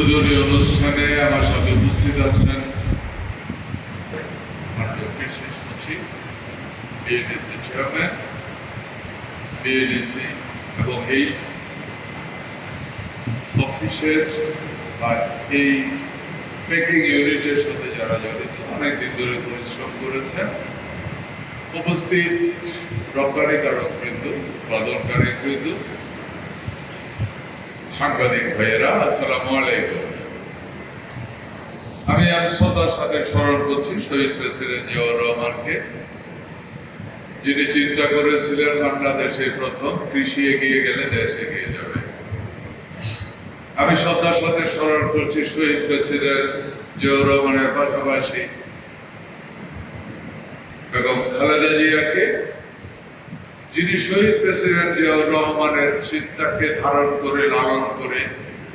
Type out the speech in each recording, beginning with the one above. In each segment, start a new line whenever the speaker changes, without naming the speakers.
উদ্বোধনী অনুষ্ঠানে আমার সাথে উপস্থিত আছেন বিএডিসি চেয়ারম্যান, বিএডিসি এবং এই অফিসের বা এই প্যাকিং ইউনিটের সাথে যারা জড়িত অনেকদিন ধরে পরিশ্রম করেছেন, উপস্থিত রপ্তানি কারক বৃন্দ, উৎপাদনকারী বৃন্দ, সাংবাদিক ভাইয়েরা, আসসালামু আলাইকুম। আমি শ্রদ্ধার সাথে স্মরণ করছি শহীদ প্রেসিডেন্ট জিয়াউর রহমানকে, যিনি চিন্তা করেছিলেন বাংলাদেশে প্রথম কৃষি এগিয়ে গেলে দেশ এগিয়ে যাবে। আমি শ্রদ্ধার সাথে স্মরণ করছি শহীদ প্রেসিডেন্ট জিয়াউর রহমানের পাশাপাশি বেগম খালেদা জিয়াকে, যিনি শহীদ প্রেসিডেন্ট জিয়াউর রহমানের চিন্তাকে ধারণ করে লালন করে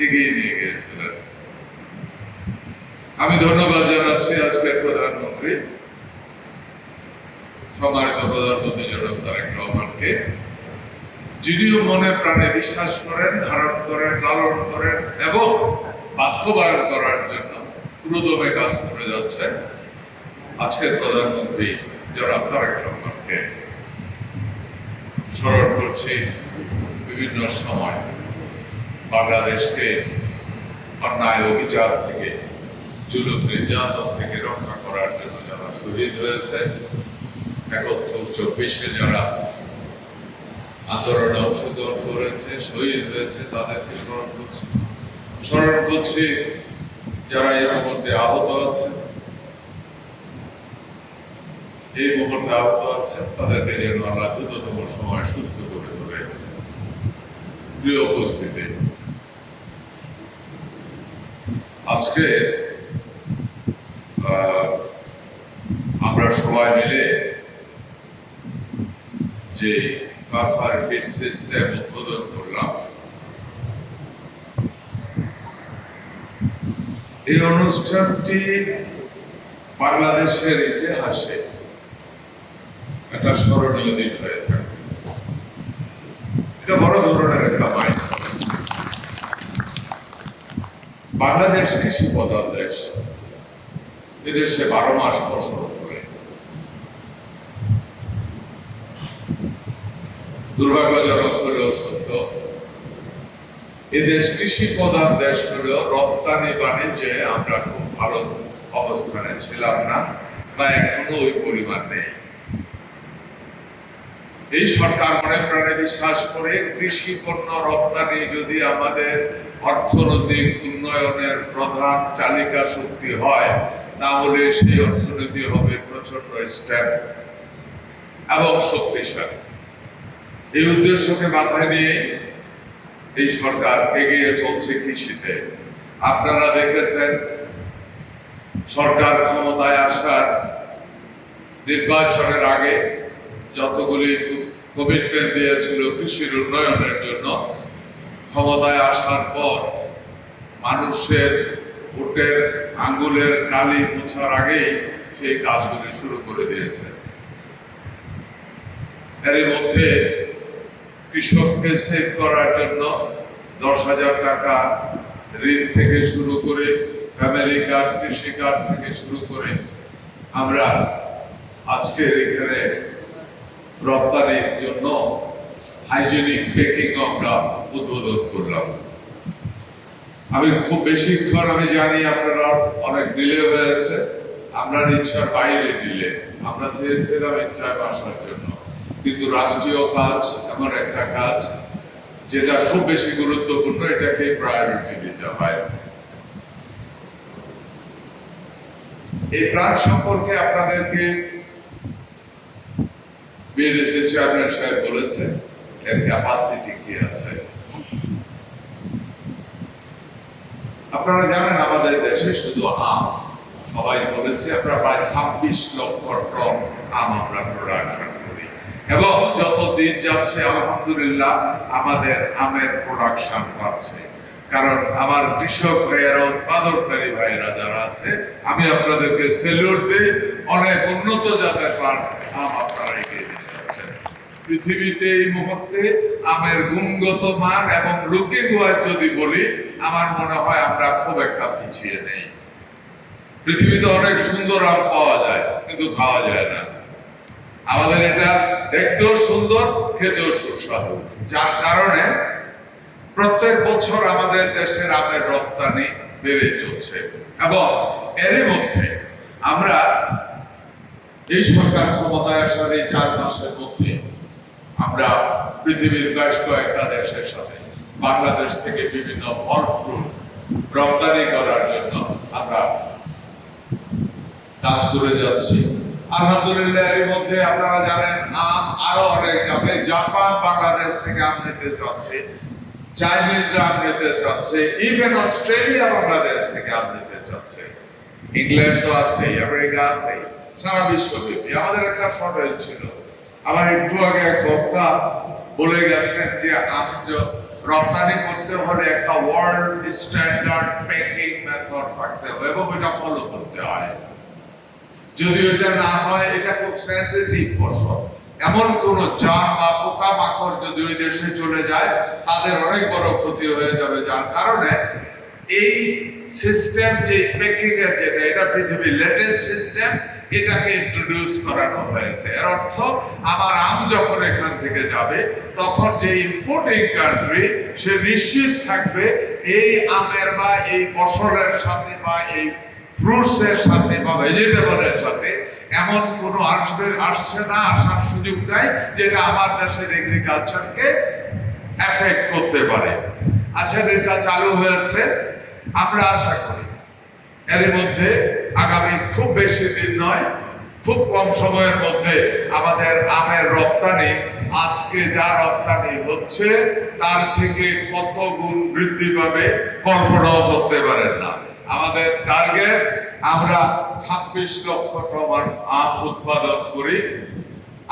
এগিয়ে নিয়ে গিয়েছিলেন। আমি ধন্যবাদ জানাচ্ছি আজকের প্রধানমন্ত্রী, সম্মানিত প্রধানমন্ত্রী জনাব তারেক রহমানকে, যিনিও মনে প্রাণে বিশ্বাস করেন, ধারণ করেন, লালন করেন এবং বাস্তবায়ন করার জন্য পুরোদমে কাজ করে যাচ্ছেন আজকের প্রধানমন্ত্রী জনাব তারেক রহমানকে। স্মরণ করছি বিভিন্ন সময় বাংলাদেশকে অন্যায় অভিযান থেকে, জুলুম নির্যাতন থেকে রক্ষা করার জন্য যারা শহীদ হয়েছে, ৭১-২৪ যারা আন্দোলনে অংশগ্রহণ করেছে, শহীদ হয়েছে, তাদেরকে স্মরণ করছি যারা এর মধ্যে আহত আছে, এই মুহূর্তে আহত আছে, তাদেরকে যেন আল্লাহ দ্রুততম সময় সুস্থ করে তোলে। প্রিয় উপস্থিতি, আজকে আমরা সবাই মিলে যে কাসার হিট সিস্টেম উদ্বোধন করলাম, এই অনুষ্ঠানটি বাংলাদেশের ইতিহাসে একটা স্মরণীয় দিন হয়ে থাকে। এটা বড় ধরনের একটা মাইল। বাংলাদেশ কৃষি প্রধান দেশ, এদেশে 12 মাস ফসল ফলে। দুর্ভাগ্যজনক হলেও সত্য, এদেশ কৃষি প্রধান দেশ হলেও রপ্তানি বাণিজ্যে আমরা খুব ভালো অবস্থানে ছিলাম না, বা এখনো ওই পরিমাণ নেই। এই সরকার মনে প্রাণে বিশ্বাস করে কৃষি পণ্য রপ্তানি যদি আমাদের অর্থনৈতিক উন্নয়নের প্রধান চালিকা শক্তি হয়, তাহলে সেই অর্থনীতি হবে প্রচন্ড স্ট্যান্ড এবং শক্তিশালী। এই উদ্দেশ্যকে মাথায় নিয়ে এই সরকার এগিয়ে চলছে কৃষিতে। আপনারা দেখেছেন সরকার ক্ষমতায় আসার নির্বাচনের আগে যতগুলি কমিটমেন্ট দিয়েছিল কৃষির উন্নয়নের জন্য, ক্ষমতায় আসার পর মানুষের ভোটের আঙ্গুলের কালি মোছার আগেই সেই কাজগুলি শুরু করে দিয়েছে। এর মধ্যে কৃষককে সেভ করার জন্য 10,000 টাকা ঋণ থেকে শুরু করে, ফ্যামিলি কার্ড, কৃষি কার্ড থেকে শুরু করে আমরা আজকের এখানে রপ্তানির জন্য হাইজেনিক প্যাকিং আমরা উদ্বোধন করলাম। আমি খুব বেশিক্ষণ, আমি জানি আপনারা অনেক ডিলে হয়েছে, আমরা ইচ্ছার বাইরে ডিলে। আমরা চেয়েছিলাম ইচ্ছায় আসার জন্য, কিন্তু রাষ্ট্রীয় কাজ এমন একটা কাজ যেটা খুব বেশি গুরুত্বপূর্ণ, এটাকে প্রায়োরিটি দিতে হয়। এই প্ল্যান সম্পর্কে আপনাদেরকে বিএডিসি চেয়ারম্যান সাহেব বলেছেন এর ক্যাপাসিটি কি আছে। আপনারা জানেন আমাদের দেশে শুধু আম, সবাই বলেছে আমরা প্রায় 26 লক্ষ টন আম আমরা প্রোডাকশন করি, এবং যত দিন যাচ্ছে আলহামদুলিল্লাহ আমাদের আমের প্রোডাকশন বাড়ছে। কারণ আমার কৃষক ভাইয়েরা, উৎপাদনকারী ভাইয়েরা যারা আছে, আমি আপনাদেরকে সেলুট দিই। অনেক উন্নত জাতের আম আপনারা এগিয়ে নিয়ে যাচ্ছেন। পৃথিবীতে এই মুহূর্তে আমের গুণগত মান এবং লুকিং ওয়াইজ যদি বলি, আমার মনে হয় আমরা খুব একটা পিছিয়ে নেই। পৃথিবীতে অনেক সুন্দর আম পাওয়া যায়, কিন্তু খাওয়া যায় না। আমাদের এটা দেখতেও সুন্দর, খেতেও সুস্বাদু, যার কারণে প্রত্যেক বছর আমাদের দেশের আমের রপ্তানি বেড়ে চলছে। এবং এরই মধ্যে আমরা এই সরকার ক্ষমতায় আসার এই 4 মাসের মধ্যে আমরা পৃথিবীর বেশ কয়েকটা দেশের সাথে বাংলাদেশ থেকে বিভিন্ন ফল ফ্রুট রপ্তানি করার জন্য আমরা কাজ করে যাচ্ছি। আলহামদুলিল্লাহ এর মধ্যে আপনারা জানেন আম আরো অনেক যাবে। জাপান বাংলাদেশ থেকে আম নিতে চাচ্ছে, চাইনিজরা আম নিতে চাচ্ছে, ইভেন অস্ট্রেলিয়া বাংলাদেশ থেকে আম নিতে চাচ্ছে, ইংল্যান্ড তো আছেই, আমেরিকা আছেই, সারা বিশ্বব্যাপী আমাদের একটা শর্টেজ ছিল। আমার একটু আগে এক বক্তা বলে গেছেন যে আম রপ্তানি করতে হলে একটা ওয়ার্ল্ড স্ট্যান্ডার্ড প্যাকিং মেথড থাকতে হবে এবং এটা ফলো করতে হয়। যদি এটা না হয়, এটা খুব সেনসিটিভ ফসল, এমন কোন জাম বা পোকা মাকড় যদি ওই দেশে চলে যায় তাদের অনেক বড় ক্ষতি হয়ে যাবে। যার কারণে এই সিস্টেম যে প্যাকিং এর যেটা, এটা পৃথিবীর লেটেস্ট সিস্টেম, এটাকে ইন্ট্রোডিউস করানো হয়েছে। এর অর্থ আমার আম যখন এখান থেকে যাবে তখন যে ইম্পোর্টিং কান্ট্রি সে নিশ্চিত থাকবে এই আমের বা এই ফসলের সাথে বা এই ফ্রুটস এর সাথে বা ভেজিটেবলের সাথে এমন কোনো আসছে না, আসার সুযোগ নাই যেটা আমার দেশের এগ্রিকালচারকে এফেক্ট করতে পারে। আচ্ছা, এটা চালু হয়েছে। আমরা আশা করি এর মধ্যে আগামী খুব বেশি দিন নয়, খুব কম সময়ের মধ্যে আমাদের আমের রপ্তানি আজকে যা রপ্তানি হচ্ছে তার থেকে কত গুণ বৃদ্ধি পাবে কল্পনাও করতে পারেন না। আমাদের টার্গেট আমরা 26 লক্ষ টন আম উৎপাদন করি।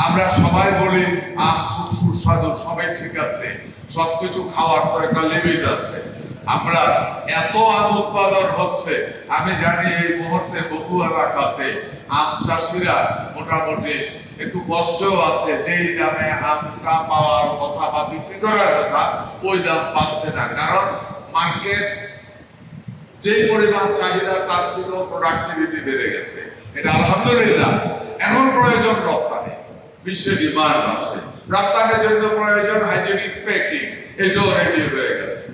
আমরা সবাই বলি আম খুব সুস্বাদু, সবাই ঠিক আছে, সবকিছু খাওয়ার তো একটা লিমিট আছে। আমরা এত আম উৎপাদন হচ্ছে, আমি জানি এই মুহূর্তে বহু এলাকাতে আম চাষিরা মোটামুটি একটু কষ্ট আছে, যেই দামে আমটা পাওয়ার কথা বা বিক্রি করার কথা ওই দাম পাচ্ছে না, কারণ মার্কেট যে পরিমাণ চাহিদা তার থেকেও প্রোডাক্টিভিটি বেড়ে গেছে। এটা আলহামদুলিল্লাহ। এখন প্রয়োজন রপ্তানি, বিশ্বে ডিমান্ড আছে, রপ্তানির জন্য প্রয়োজন হাইজেনিক প্যাকিং, এটাও রেডি হয়ে গেছে।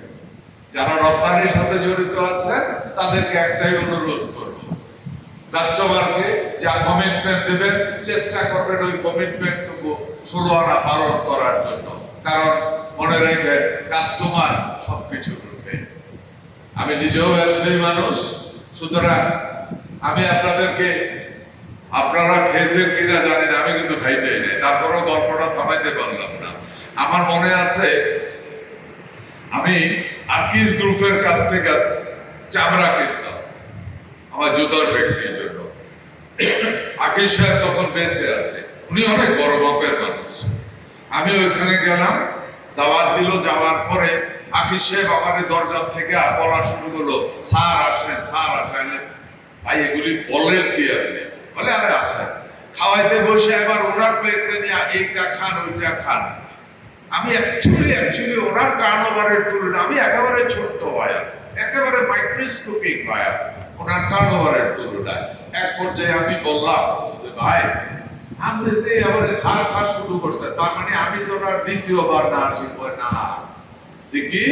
যারা রপ্তানির সাথে জড়িত আছেন তাদেরকে একটাই অনুরোধ করব, কাস্টমারকে যা কমিটমেন্ট দেবেন চেষ্টা করবেন ওই কমিটমেন্টটুকু 16 আনা পালন করার জন্য, কারণ মনে রাখবেন কাস্টমার সবকিছু রূপে। আমি নিজেও ব্যবসায়ী মানুষ, সুতরাং আমি আপনাদেরকে, আপনারা খেয়েছেন কিনা জানি না, আমি কিন্তু খাইতেই নাই, তারপরও গল্পটা থামাইতে পারলাম না। আমার মনে আছে আমি আকিজ গ্রুপের কাছ থেকে চামড়া কিনতাম আমার জুতার ফ্যাক্টরির জন্য। আকিজ সাহেব তখন বেঁচে আছে, উনি অনেক বড় মাপের মানুষ। আমি ওইখানে গেলাম, দাওয়াত দিল। যাওয়ার পরে আকিজ সাহেব আমাদের দরজা থেকে বলা শুরু করলো, স্যার আসেন, স্যার আসেন। ভাই এগুলি বলেন কি আপনি? বলে আরে আসেন। খাওয়াইতে বসে এবার ওনার প্লেটে নিয়ে এইটা খান ওইটা খান। আমি অ্যাকচুয়ালি ওনার টার্নওভারের তুলনায় আমি একেবারে ছোট্ট বায়ার, একেবারে মাইক্রোস্কোপিক বায়ার ওনার টার্নওভারের তুলনায়। এক পর্যায়ে আমি বললাম যে ভাই আপনি যে আমাদের সার সার শুরু করছে, তার মানে আমি তো ওনার দ্বিতীয়বার না আসি? না, যে কি,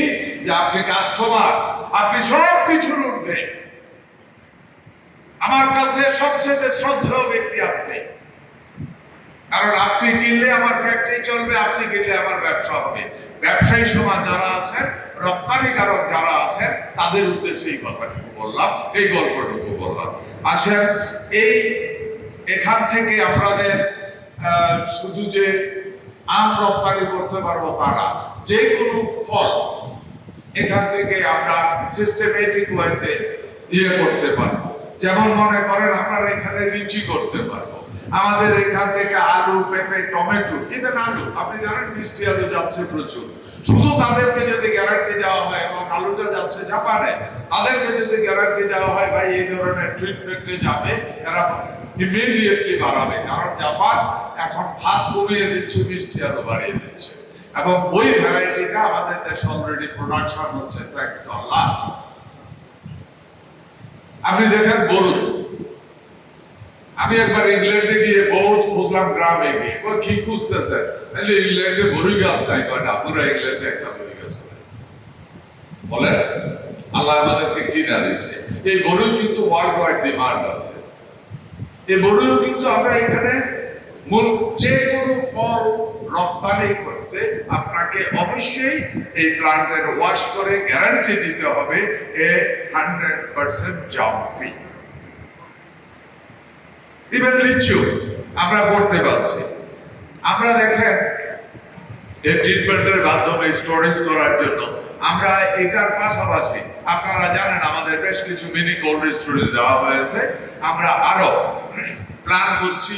যে আপনি কাস্টমার, আপনি সব কিছুর ঊর্ধ্বে, আমার কাছে সবচেয়ে শ্রদ্ধেয় ব্যক্তি আপনি, কারণ আপনি কিনলে আমার ফ্যাক্টরি চলবে, আপনি কিনলে আমার ব্যবসা হবে। ব্যবসায়ী সমাজ যারা আছেন, রপ্তানিকারক যারা আছেন, তাদের উদ্দেশ্যে এই কথাটুকু বললাম, এই গল্পটুকু বললাম। আসেন, এই এখান থেকে আমাদের শুধু যে আম রপ্তানি করতে পারবো তা না, যে কোনো ফল এখান থেকে আমরা সিস্টেমেটিক ওয়েতে করতে পারবো। যেমন মনে করেন আপনারা এখানে লিচি করতে পারবো, আমাদের এখান থেকে আলু, পেঁপে, টমেটো, ইভেন আলু, আপনি জানেন মিষ্টি আলু যাচ্ছে প্রচুর। শুধু তাদেরকে যদি গ্যারান্টি দেওয়া হয়, এবং আলুটা যাচ্ছে জাপানে, তাদেরকে যদি গ্যারান্টি দেওয়া হয় ভাই এই ধরনের ট্রিটমেন্টে যাবে, এরা ইমিডিয়েটলি বাড়াবে। কারণ জাপান এখন ভাত কমিয়ে দিচ্ছে, মিষ্টি আলু বাড়িয়ে দিচ্ছে। এবং ওই ভ্যারাইটিটা আমাদের দেশে অলরেডি প্রোডাকশন হচ্ছে, থ্যাঙ্কস টু আল্লাহ। আপনি দেখেন বরুদ, আমি একবার ইংল্যান্ডে গিয়ে বহুত খুঁজলাম, গ্রামে গিয়ে কি খুঁজতেছেন, তাহলে ইংল্যান্ডে বরুই গাছ নাই, কয় না পুরো ইংল্যান্ডে একটা বরুই গাছ বলেন। আল্লাহ আমাদেরকে কিনা দিয়েছে এই বরুই, কিন্তু ওয়ার্ল্ড ওয়াইড ডিমান্ড আছে এই বরুইও। কিন্তু আমরা এখানে যে কোনো ফল রপ্তানি করতে আপনাকে অবশ্যই এই প্লান্টের ওয়াশ করে গ্যারান্টি দিতে হবে 100% জাম ফ্রি। ইভেন লিচু আমরা করতে পারছি। আমরা দেখেন এই ট্রিটমেন্টের মাধ্যমে স্টোরেজ করার জন্য আমরা এটার পাশাপাশি আপনারা জানেন আমাদের বেশ কিছু মিনি কোল্ড স্টোরেজ দেওয়া হয়েছে। আমরা আরো প্ল্যান করছি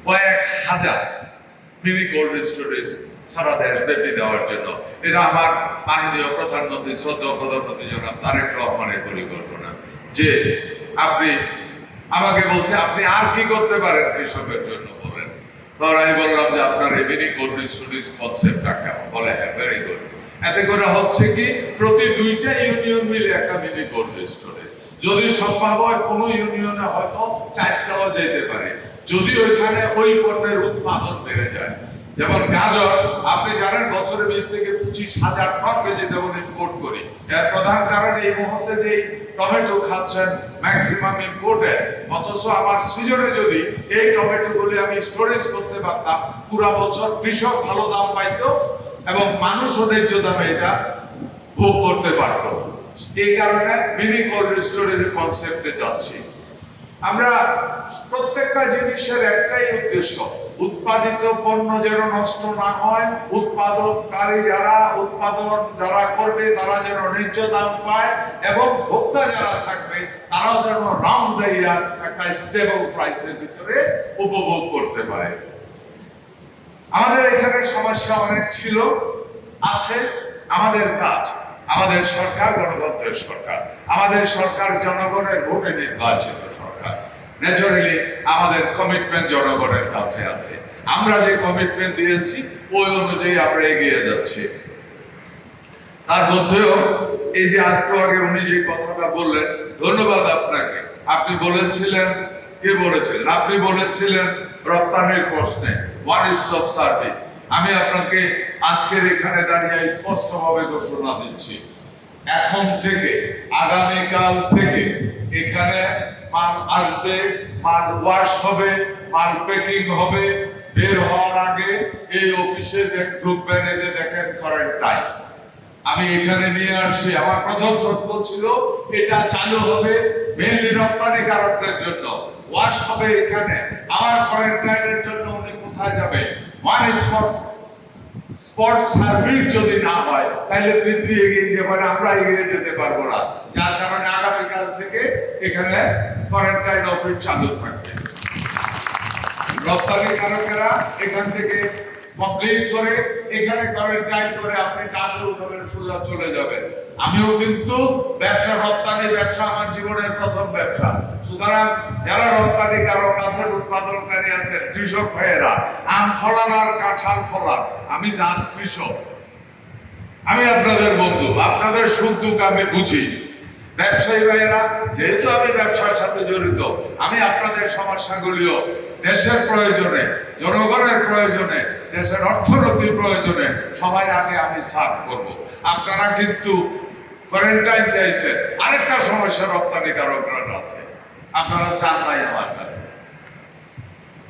কয়েক হাজার মিনি কোল্ড স্টোরেজ সারা দেশব্যাপী দেওয়ার জন্য। এটা আমার মাননীয় প্রধানমন্ত্রী, শ্রদ্ধেয় প্রধানমন্ত্রী জনাব তারেক রহমানের পরিকল্পনা। যে আপনি আমাকে বলছে আপনি আর কি করতে পারেন কৃষকের জন্য বলেন। ধর আমি বললাম যে আপনার এই মিনি কোল্ড স্টোরেজ কনসেপ্টটা কেমন, বলে হ্যাঁ ভেরি গুড। এতে করে হচ্ছে কি প্রতি 2টা ইউনিয়ন মিলে একটা মিনি কোল্ড স্টোরেজ, যদি সম্ভব হয় কোনো ইউনিয়নে হয়তো 4টাও যেতে পারে, যদি ওইখানে ওই পণ্যের উৎপাদন বেড়ে যায়। যেমন গাজর আপনি জানেন বছরে 20 থেকে 25,000 টন ভেজিটেবল ইম্পোর্ট করি। এর প্রধান কারণ এই মুহূর্তে যে টমেটো খাচ্ছেন ম্যাক্সিমাম ইম্পোর্টেড, অথচ আমার সিজনে যদি এই টমেটো গুলি আমি স্টোরেজ করতে পারতাম পুরো বছর কৃষক ভালো দাম পাইতো এবং মানুষও ন্যায্য দামে এটা ভোগ করতে পারত। এই কারণে মিনি কোল্ড স্টোরেজের কনসেপ্টে যাচ্ছি। আমরা প্রত্যেকটা জিনিসের একটাই উদ্দেশ্য, উৎপাদিত পণ্য যেন নষ্ট না হয়, উৎপাদনকারী উৎপাদন যারা করবে তারা যেন ন্যায্য দাম পায় এবং ভোক্তা যারা থাকবে তারাও যেন রাউন্ড দ্য ইয়ার একটা স্টেবল প্রাইসের ভিতরে উপভোগ করতে পারে। আমাদের এখানে সমস্যা অনেক ছিল, আছে। আমাদের কাজ, আমাদের সরকার গণতন্ত্রের সরকার, আমাদের সরকার জনগণের ভোটে নির্বাচিত সরকার। ন্যাচারালি আমাদের কমিটমেন্ট জনগণের কাছে আছে। আমরা যে কমিটমেন্ট দিয়েছি ওই অনুযায়ী আমরা এগিয়ে যাচ্ছি। তার মধ্যেও এই যে একটু আগে উনি যে কথাটা বললেন, ধন্যবাদ আপনাকে। আপনি বলেছিলেন, কে বলেছিলেন? আপনি বলেছিলেন রপ্তানির প্রশ্নে ওয়ান স্টপ সার্ভিস। আমি আপনাকে আজকের এখানে দাঁড়িয়ে স্পষ্টভাবে ঘোষণা দিচ্ছি, এখন থেকে আগামীকাল থেকে এখানে মাল আসবে, মাল ওয়াশ হবে, মাল প্যাকিং হবে, বের হওয়ার আগে এই অফিসে ঢুকবেন, এই যে দেখেন কোয়ারেন্টাইন আমি এখানে নিয়ে আসছি। আমার প্রথম তথ্য ছিল এটা চালু হবে মেইনলি রপ্তানিকারকদের জন্য, ওয়াশ হবে এখানে। আমার কোয়ারেন্টাইনের জন্য উনি কোথায় যাবে? ওয়ান স্পট সার্ভিস যদি না হয় তাহলে পৃথিবী এগিয়ে যাবে না, আমরা এগিয়ে যেতে পারবো না। যার কারণে আগামীকাল থেকে এখানে কোয়ারেন্টাইন অফিস চালু থাকবে। রপ্তানিকারকেরা এখান থেকে কমপ্লিট করে এখানে কোয়ারেন্টাইন করে আপনি টাকা উঠাবেন, সোজা চলে যাবেন। আমিও কিন্তু ব্যবসা, রপ্তানি ব্যবসা আমার জীবনের প্রথম ব্যবসা। সুতরাং যারা রপ্তানিকারক আছেন, উৎপাদনকারী আছেন, কৃষক ভাইয়েরা, আম ফলার আর কাঁঠাল ফলার, আমি জাত কৃষক, আমি আপনাদের বন্ধু, আপনাদের সুখ দুঃখ আমি বুঝি। ব্যবসায়ী ভাইয়েরা, যেহেতু আমি ব্যবসার সাথে জড়িত, আমি আপনাদের সমস্যাগুলিও দেশের প্রয়োজনে, জনগণের প্রয়োজনে, দেশের অর্থনীতির প্রয়োজনে সবাই আগে আমি সার্ভ করব। আপনারা কিন্তু কোয়ারেন্টাইন চাইছেন, আরেকটা সমস্যা রপ্তানিকারকরা আছে, আপনারা চান নাই আমার কাছে।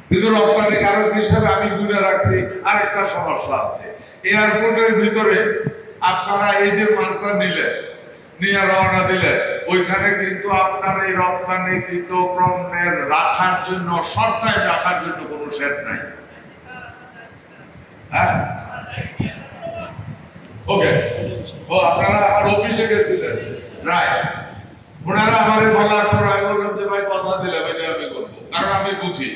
কিন্তু রপ্তানিকারক হিসেবে আমি গুনে রাখছি আরেকটা সমস্যা আছে। এয়ারপোর্টের ভিতরে আপনারা এই যে মালটা নিলেন, নিয়ে রওনা দিলেন, ওইখানে কিন্তু আপনার এই রপ্তানিকৃত পণ্যের রাখার জন্য, শর্ট টাইম রাখার জন্য কোনো শেড নাই। হ্যাঁ, ওকে। ও আপনারা আমার অফিসে গেছিলেন, রাইট। ওনারা আমারে বলার পর আমি বললাম যে ভাই কথা দিলাম এটা আমি করবো, কারণ আমি বুঝি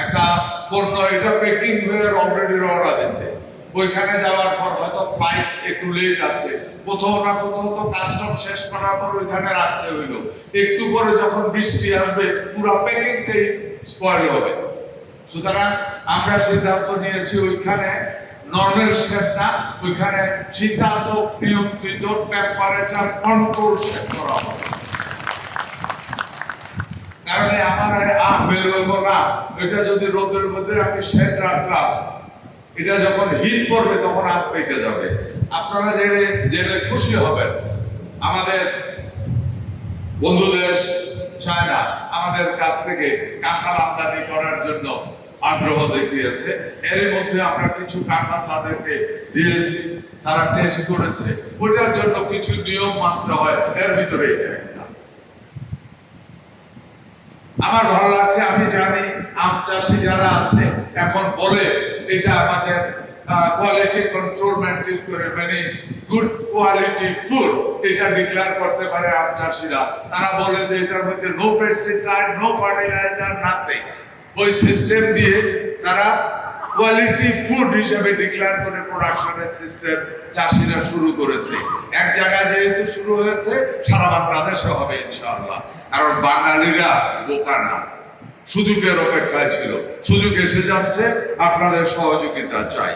একটা পণ্য এটা প্যাকিং হয়ে অলরেডি রওনা দিয়েছে, ওইখানে যাওয়ার পর হয়তো ফ্লাইট একটু লেট আছে, কোথাও না কোথাও তো কাস্টম শেষ করার পর ওইখানে রাখতে হইলো, একটু পরে যখন বৃষ্টি আসবে পুরো প্যাকিংটাই স্পয়েল হবে। সুতরাং আমরা সিদ্ধান্ত নিয়েছি ওইখানে নর্মাল শেড না, ওইখানে শীতাতপ নিয়ন্ত্রিত টেম্পারেচার কন্ট্রোল শেড করা হবে। কারণ আমার আম বের হইব না, এটা যদি রোদের মধ্যে আমি শেড রাখলাম, এটা যখন হিট পড়বে তখন আম পেকে যাবে। আপনারা জেনে খুশি হবেন, আমাদের বন্ধু দেশ চায়না আমাদের কাছ থেকে কাঁঠাল আমদানি করার জন্য আগ্রহ দেখিয়েছে। এর মধ্যে আমরা কিছু কাঁঠাল তাদেরকে দিয়েছি, তারা টেস্ট করেছে, ওটার জন্য কিছু নিয়ম মানতে হয়, এর ভিতরে এটা একটা। আমার ভালো লাগছে, আমি জানি আম চাষি যারা আছে এখন বলে এটা আমাদের কোয়ালিটি কন্ট্রোল মেইনটেইন করে, মানে গুড কোয়ালিটি ফুড এটা ডিক্লেয়ার করতে পারে আম চাষিরা। তারা বলে যে এটার মধ্যে no pesticide, no fertiliser, nothing. ওই সিস্টেম দিয়ে তারা কোয়ালিটি ফুড হিসেবে ডিক্লেয়ার করে প্রোডাকশনের সিস্টেম চাষিরা শুরু করেছে। এক জায়গায় যেহেতু শুরু হয়েছে, সারা বাংলাদেশে হবে ইনশাআল্লাহ। কারণ বাঙালিরা বোকা না, সুযোগের অপেক্ষায় ছিল, সুযোগ এসে যাচ্ছে, আপনাদের সহযোগিতা চাই।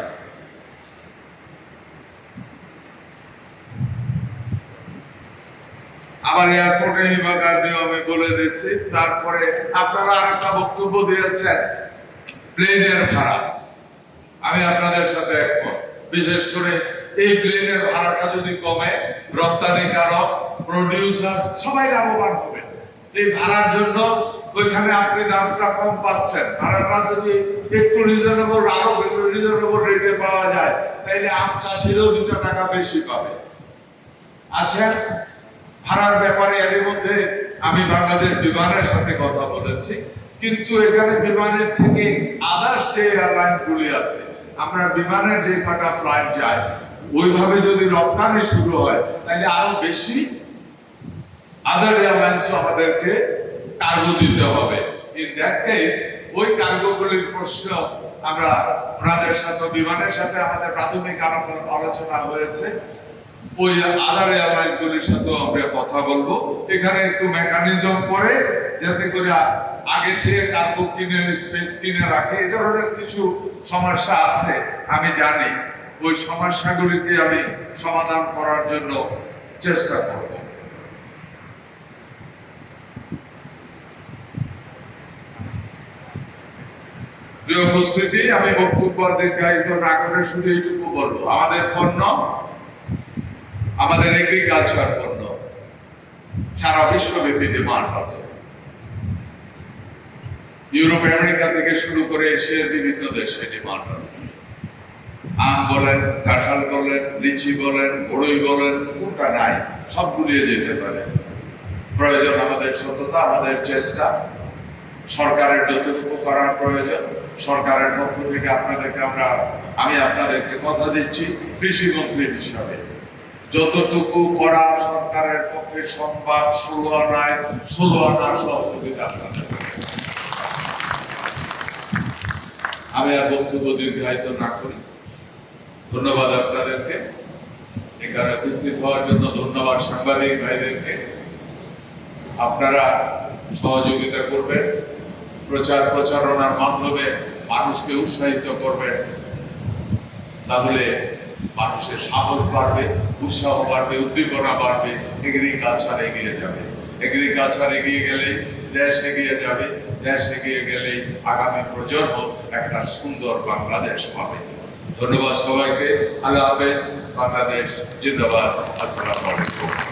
আবার এয়ারপোর্টে বিভাগের নিয়মে বলে দিচ্ছি। তারপরে আপনারা আরেকটা বক্তব্য দিয়েছেন প্লেনের ভাড়া, আমি আপনাদের সাথে একমত। বিশেষ করে এই প্লেনের ভাড়াটা যদি কমে, রপ্তানিকারক, প্রডিউসার সবাই লাভবান হবে। এই ভাড়ার জন্য ওইখানে আপনি দামটা কম পাচ্ছেন, ভাড়াটা যদি একটু রিজনেবল, আরো রিজনেবল রেটে পাওয়া যায়, তাইলে আম চাষিরও 2 টাকা বেশি পাবে। আসেন ভাড়ার ব্যাপারে এর মধ্যে আমি বাংলাদেশ বিমানের সাথে কথা বলেছি, কিন্তু এখানে বিমানের থেকে আদার্স যে এয়ারলাইন গুলি আছে, আমরা বিমানের যে কটা ফ্লাইট যায় ওইভাবে যদি রপ্তানি শুরু হয়, তাহলে আরো বেশি আদার এয়ারলাইন্স আমাদেরকে কার্গো দিতে হবে। ইন দ্যাট কেস ওই কার্গোগুলির প্রশ্ন আমরা ওনাদের সাথে, বিমানের সাথে আমাদের প্রাথমিক আলোচনা হয়েছে। ওই আদার এয়ারলাইন্স গুলির সাথে আমরা কথা বলবো, এখানে একটু মেকানিজম করে যাতে করে আগে থেকে কার্গো কিনে স্পেস কিনে রাখে। এই ধরনের কিছু সমস্যা আছে আমি জানি, ওই সমস্যাগুলিকে আমি সমাধান করার জন্য চেষ্টা করব। প্রিয় উপস্থিতি, আমি বক্তব্য দীর্ঘায়িত না করে শুধু এইটুকু বলবো, আমাদের পণ্য, আমাদের এগ্রিকালচার পণ্য সারা বিশ্বব্যাপী ডিমান্ড আছে। ইউরোপ আমেরিকা থেকে শুরু করে এশিয়ার বিভিন্ন দেশে ডিমান্ড আছে। আম বলেন, কাঁঠাল বলেন, লিচি বলেন, বড়ই বলেন, কোনটা নাই, সব গুলিয়ে যেতে পারে। প্রয়োজন আমাদের সততা, আমাদের চেষ্টা, সরকারের যতটুকু করার প্রয়োজন সরকারের পক্ষ থেকে আমি আপনাদেরকে কথা দিচ্ছি, কৃষি মন্ত্রী হিসাবে যতটুকু করা সরকারের পক্ষে সম্ভব 16 আনা সহযোগিতা আপনাদের। আমি আর বক্তব্য দীর্ঘায়িত না করি, ধন্যবাদ আপনাদেরকে এখানে উপস্থিত হওয়ার জন্য, ধন্যবাদ সাংবাদিক ভাইদেরকে। আপনারা সহযোগিতা করবেন, প্রচার প্রচারণার মাধ্যমে মানুষকে উৎসাহিত করবেন, তাহলে মানুষের সাহস বাড়বে, উৎসাহ বাড়বে, উদ্দীপনা বাড়বে, এগ্রিকালচার এগিয়ে যাবে। এগ্রিকালচার এগিয়ে গেলে দেশ এগিয়ে যাবে, দেশ এগিয়ে গেলে আগামী প্রজন্ম একটা সুন্দর বাংলাদেশ পাবে। ধন্যবাদ সবাইকে। আল্লাহ হাফেজ। বাংলাদেশ জিন্দাবাদ। আসসালামু আলাইকুম।